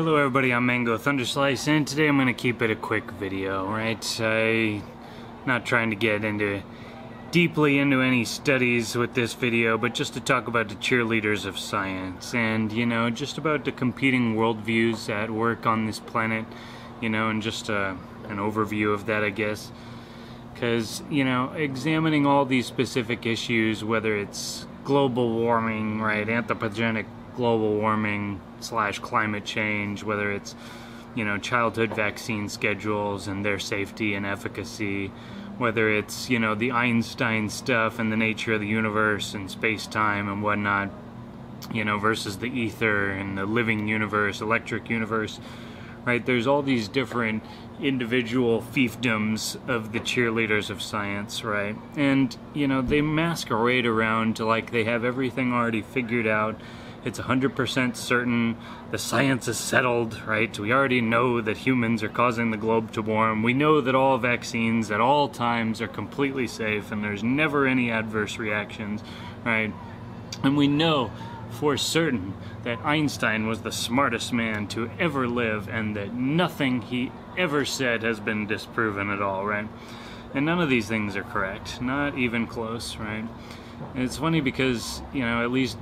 Hello everybody, I'm Mango Thunderslice, and today I'm going to keep it a quick video, right? I'm not trying to get deeply into any studies with this video, but just to talk about the cheerleaders of science, and, you know, just about the competing worldviews at work on this planet, you know, and just an overview of that, I guess. Because, you know, examining all these specific issues, whether it's global warming, right, anthropogenic global warming / climate change, whether it's, you know, childhood vaccine schedules and their safety and efficacy, whether it's, you know, the Einstein stuff and the nature of the universe and space-time and whatnot, you know, versus the ether and the living universe, electric universe, right? There's all these different individual fiefdoms of the cheerleaders of science, right? And, you know, they masquerade around to like they have everything already figured out. It's 100% certain, the science is settled, right? We already know that humans are causing the globe to warm. We know that all vaccines at all times are completely safe and there's never any adverse reactions, right? And we know for certain that Einstein was the smartest man to ever live and that nothing he ever said has been disproven at all, right? And none of these things are correct, not even close, right? And it's funny because, you know, at least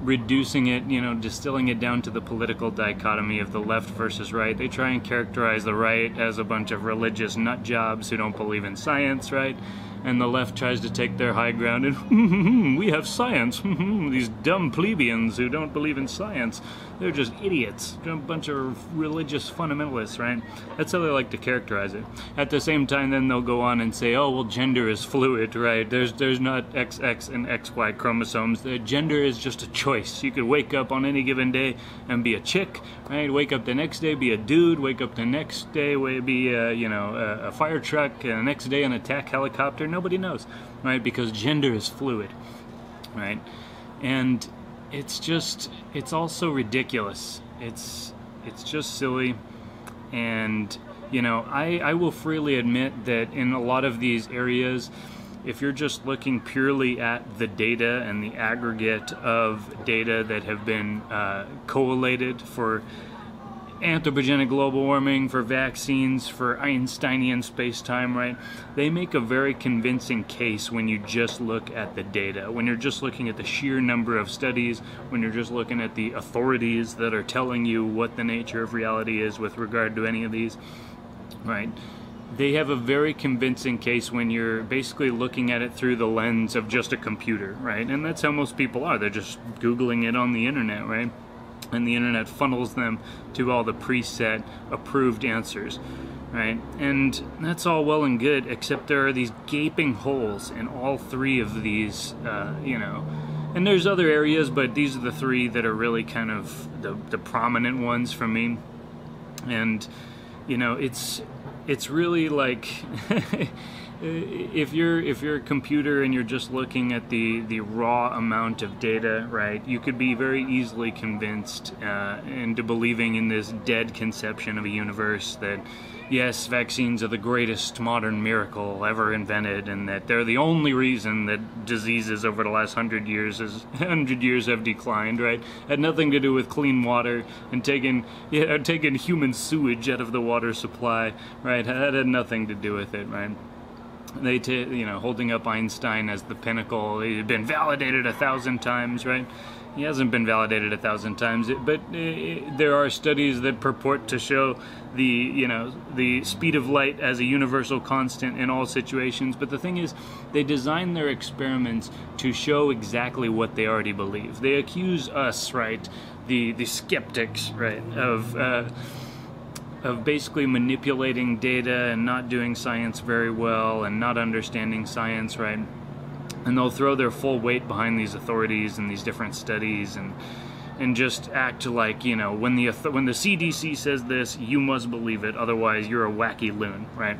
reducing it, you know, distilling it down to the political dichotomy of the left versus right. They try and characterize the right as a bunch of religious nut jobs who don't believe in science, right? And the left tries to take their high ground and we have science. These dumb plebeians who don't believe in science, they're just idiots. They're a bunch of religious fundamentalists, right? That's how they like to characterize it. At the same time, then they'll go on and say, oh, well, gender is fluid, right? There's not XX and XY chromosomes. The gender is just a choice. You could wake up on any given day and be a chick, right? Wake up the next day, be a dude. Wake up the next day, be a fire truck. And the next day, an attack helicopter. Nobody knows, right? Because gender is fluid, right? And it's also ridiculous. It's just silly. And, you know, I will freely admit that in a lot of these areas, if you're just looking purely at the data and the aggregate of data that have been collated for anthropogenic global warming, for vaccines, for Einsteinian space-time, right? They make a very convincing case when you just look at the data, when you're just looking at the sheer number of studies, when you're just looking at the authorities that are telling you what the nature of reality is with regard to any of these, right? They have a very convincing case when you're basically looking at it through the lens of just a computer, right? And that's how most people are. They're just Googling it on the internet, right? And the internet funnels them to all the preset approved answers, right? And that's all well and good, except there are these gaping holes in all three of these, you know, and there's other areas, but these are the three that are really kind of the prominent ones for me. And, you know, it's really like if you're a computer and you're just looking at the raw amount of data, right, you could be very easily convinced into believing in this dead conception of a universe that, yes, vaccines are the greatest modern miracle ever invented, and that they're the only reason that diseases over the last 100 years have declined, right? Had nothing to do with clean water and taking human sewage out of the water supply, right? That had nothing to do with it, right? You know, holding up Einstein as the pinnacle. He'd been validated 1,000 times, right? He hasn't been validated 1,000 times, but there are studies that purport to show the speed of light as a universal constant in all situations. But the thing is, they design their experiments to show exactly what they already believe. They accuse us, right, the skeptics, right, of basically manipulating data and not doing science very well and not understanding science, right? And they'll throw their full weight behind these authorities and these different studies and just act like, you know, when the CDC says this, you must believe it, otherwise you're a wacky loon, right?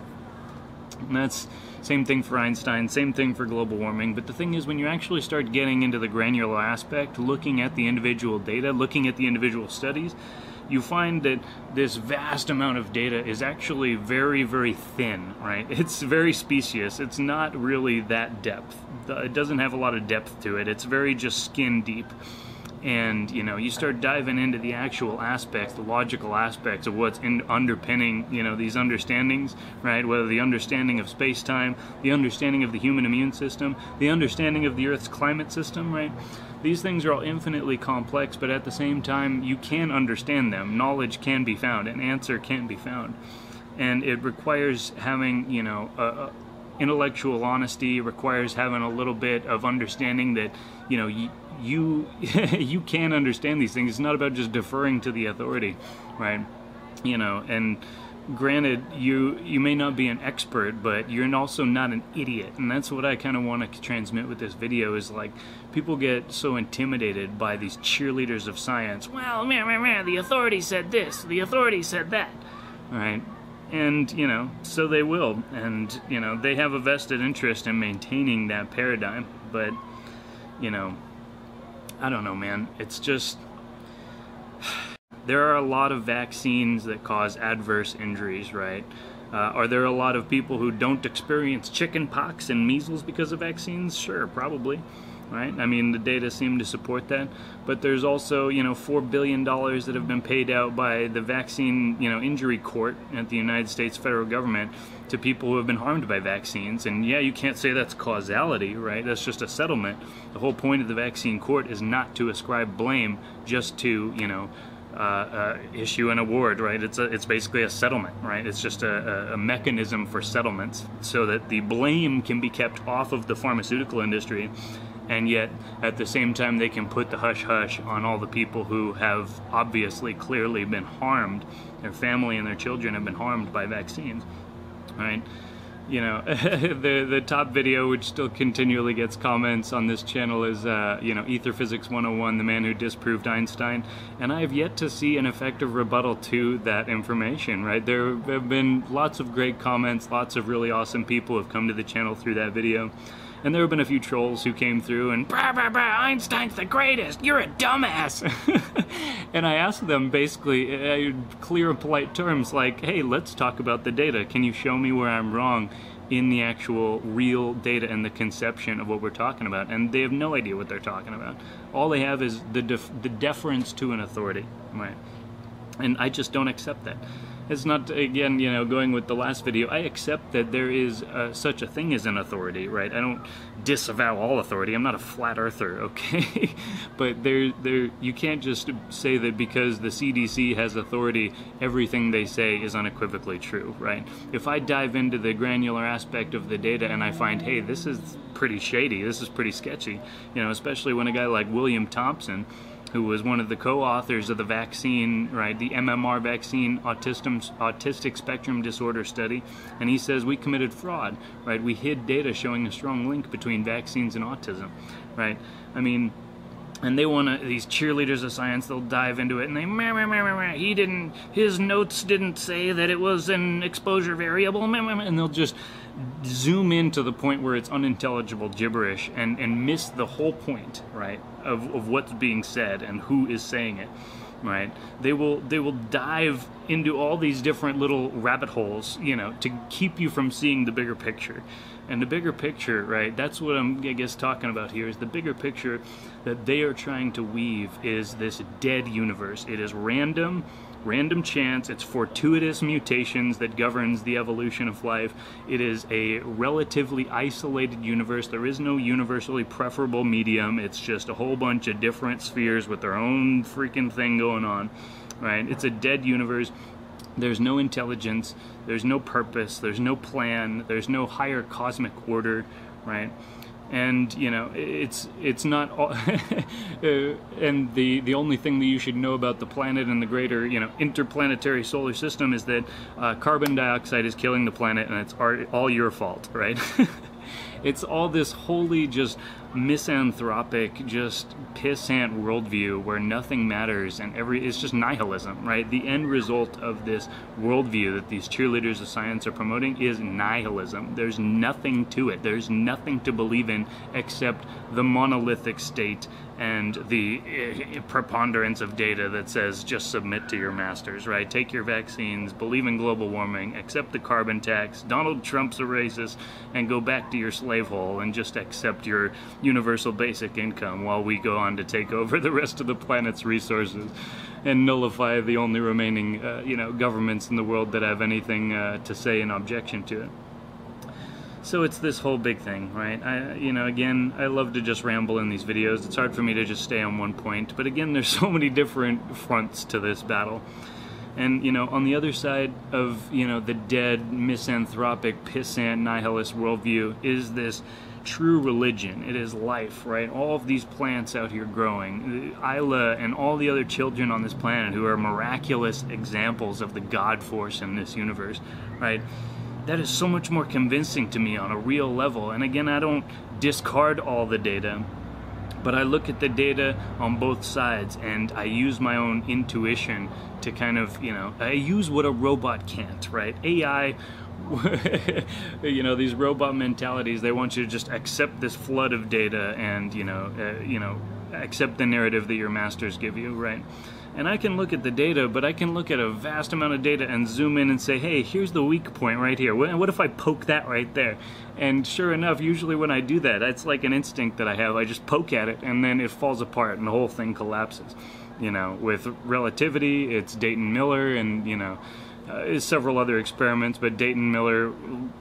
And that's same thing for Einstein, same thing for global warming. But the thing is, when you actually start getting into the granular aspect, looking at the individual data, looking at the individual studies, you find that this vast amount of data is actually very, very thin, right? It's very specious. It's not really that depth. It doesn't have a lot of depth to it. It's very just skin deep. and you know, you start diving into the actual aspects, the logical aspects of what's underpinning, you know, these understandings, right? Whether the understanding of space-time, the understanding of the human immune system, the understanding of the Earth's climate system, right? These things are all infinitely complex, but at the same time, you can understand them. Knowledge can be found, an answer can be found, and it requires having, you know, intellectual honesty. It requires having a little bit of understanding that, you know, you can understand these things. It's not about just deferring to the authority, right? You know, and granted, you may not be an expert, but you're also not an idiot, and that's what I kind of want to transmit with this video. Is like, people get so intimidated by these cheerleaders of science. Well, the authority said this, the authority said that, right? And, you know, so they will, and, you know, they have a vested interest in maintaining that paradigm, but, you know, I don't know, man. It's just, there are a lot of vaccines that cause adverse injuries, right? Are there a lot of people who don't experience chicken pox and measles because of vaccines? Sure, probably, right? I mean, the data seem to support that. But there's also, you know, $4 billion that have been paid out by the vaccine, you know, injury court at the United States federal government to people who have been harmed by vaccines. And yeah, you can't say that's causality, right? That's just a settlement. The whole point of the vaccine court is not to ascribe blame, just to, you know, issue an award, right? It's basically a settlement, right? It's just a mechanism for settlements so that the blame can be kept off of the pharmaceutical industry, and yet at the same time they can put the hush-hush on all the people who have obviously clearly been harmed. Their family and their children have been harmed by vaccines, right? You know, the top video, which still continually gets comments on this channel, is, you know, Ether Physics 101, the man who disproved Einstein. And I have yet to see an effective rebuttal to that information, right? There have been lots of great comments, lots of really awesome people have come to the channel through that video. And there have been a few trolls who came through and, brah, brah, brah, Einstein's the greatest, you're a dumbass. And I asked them basically, clear and polite terms, like, hey, let's talk about the data. Can you show me where I'm wrong in the actual real data and the conception of what we're talking about? And they have no idea what they're talking about. All they have is the deference to an authority, right? And I just don't accept that. It's not, again, you know, going with the last video, I accept that there is such a thing as an authority, right? I don't disavow all authority. I'm not a flat earther, okay? But you can't just say that because the CDC has authority, everything they say is unequivocally true, right? If I dive into the granular aspect of the data and I find, hey, this is pretty shady, this is pretty sketchy, you know, especially when a guy like William Thompson, who was one of the co-authors of the vaccine, right, the MMR vaccine autistic spectrum disorder study, and he says we committed fraud, right? We hid data showing a strong link between vaccines and autism, right? I mean, and they want to, these cheerleaders of science, they'll dive into it and they, his notes didn't say that it was an exposure variable, and they'll just zoom in to the point where it's unintelligible gibberish and miss the whole point, right, of what's being said and who is saying it, right? They will dive into all these different little rabbit holes, you know, to keep you from seeing the bigger picture. And the bigger picture, right, that's what I'm, I guess, talking about here, is the bigger picture that they are trying to weave is this dead universe. It is random chance, it's fortuitous mutations that governs the evolution of life. It is a relatively isolated universe. There is no universally preferable medium. It's just a whole bunch of different spheres with their own freaking thing going on, right? It's a dead universe. There's no intelligence, there's no purpose, there's no plan, there's no higher cosmic order, right? And, you know, it's not all and the only thing that you should know about the planet and the greater, you know, interplanetary solar system is that carbon dioxide is killing the planet, and it's all your fault, right? It's all this wholly just misanthropic, just pissant worldview where nothing matters and it's just nihilism, right? The end result of this worldview that these cheerleaders of science are promoting is nihilism. There's nothing to it. There's nothing to believe in except the monolithic state and the preponderance of data that says just submit to your masters, right? Take your vaccines, believe in global warming, accept the carbon tax, Donald Trump's a racist, and go back to your slave hole and just accept your universal basic income while we go on to take over the rest of the planet's resources and nullify the only remaining, governments in the world that have anything to say in objection to it. So it's this whole big thing, right? Again, I love to just ramble in these videos. It's hard for me to just stay on one point. But again, there's so many different fronts to this battle. And, on the other side of, the dead, misanthropic, pissant, nihilist worldview is this true religion. It is life, right? All of these plants out here growing. Isla and all the other children on this planet who are miraculous examples of the God force in this universe, right? That is so much more convincing to me on a real level. And again, I don't discard all the data, but I look at the data on both sides and I use my own intuition to kind of, I use what a robot can't, right? AI, these robot mentalities, they want you to just accept this flood of data and, accept the narrative that your masters give you, right? And I can look at the data, but I can look at a vast amount of data and zoom in and say, hey, here's the weak point right here. What if I poke that right there? And sure enough, usually when I do that, it's like an instinct that I have. I just poke at it, and then it falls apart, and the whole thing collapses. With Relativity, it's Dayton Miller, and, several other experiments, but Dayton Miller,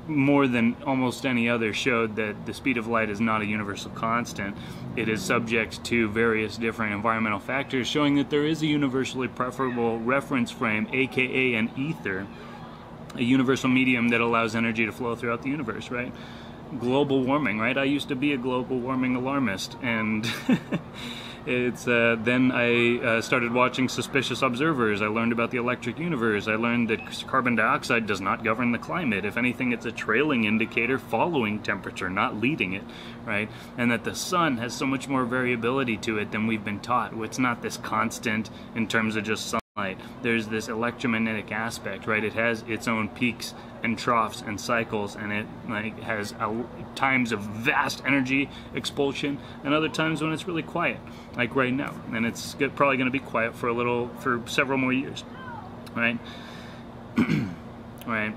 more than almost any other, showed that the speed of light is not a universal constant. It is subject to various different environmental factors, showing that there is a universally preferable reference frame, aka an ether, a universal medium that allows energy to flow throughout the universe, right? Global warming, right? I used to be a global warming alarmist, and then I started watching Suspicious Observers. I learned about the electric universe. I learned that carbon dioxide does not govern the climate. If anything, it's a trailing indicator following temperature, not leading it, right? And that the sun has so much more variability to it than we've been taught. It's not this constant in terms of just sunlight. There's this electromagnetic aspect, right? It has its own peaks and troughs and cycles, and it has times of vast energy expulsion and other times when it's really quiet, like right now. And it's probably going to be quiet for several more years, right? Right.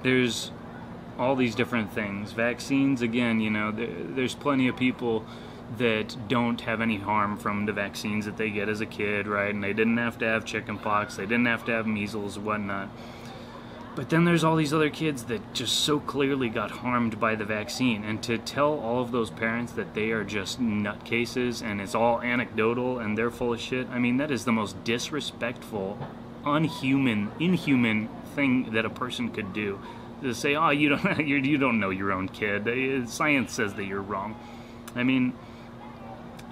There's all these different things. Vaccines, again, there's plenty of people that don't have any harm from the vaccines that they get as a kid, right? And they didn't have to have chickenpox, they didn't have to have measles and whatnot. But then there's all these other kids that just so clearly got harmed by the vaccine, and to tell all of those parents that they are just nutcases and it's all anecdotal and they're full of shit, that is the most disrespectful, inhuman thing that a person could do. To say, oh, you don't know your own kid. Science says that you're wrong.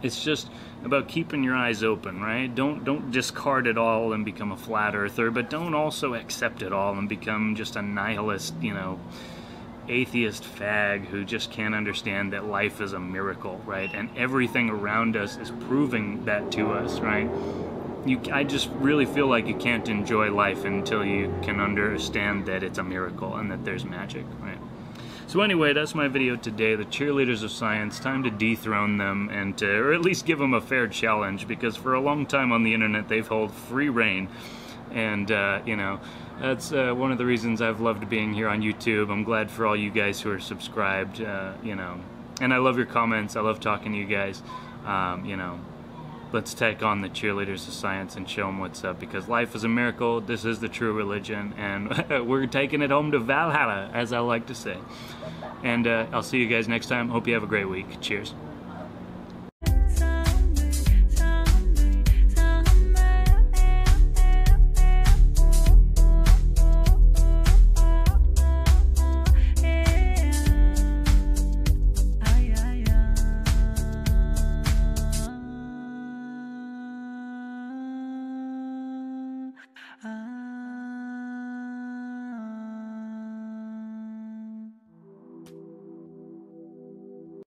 It's just about keeping your eyes open, right? Don't discard it all and become a flat earther, but don't also accept it all and become just a nihilist, atheist fag who just can't understand that life is a miracle, right? And everything around us is proving that to us, right? I just really feel like you can't enjoy life until you can understand that it's a miracle and that there's magic, right? So anyway, that's my video today, the cheerleaders of science. Time to dethrone them or at least give them a fair challenge, because for a long time on the internet they've held free reign. And, that's one of the reasons I've loved being here on YouTube. I'm glad for all you guys who are subscribed, and I love your comments. I love talking to you guys. Let's take on the cheerleaders of science and show them what's up, because life is a miracle. This is the true religion, and we're taking it home to Valhalla, as I like to say. And I'll see you guys next time. Hope you have a great week. Cheers. Ah.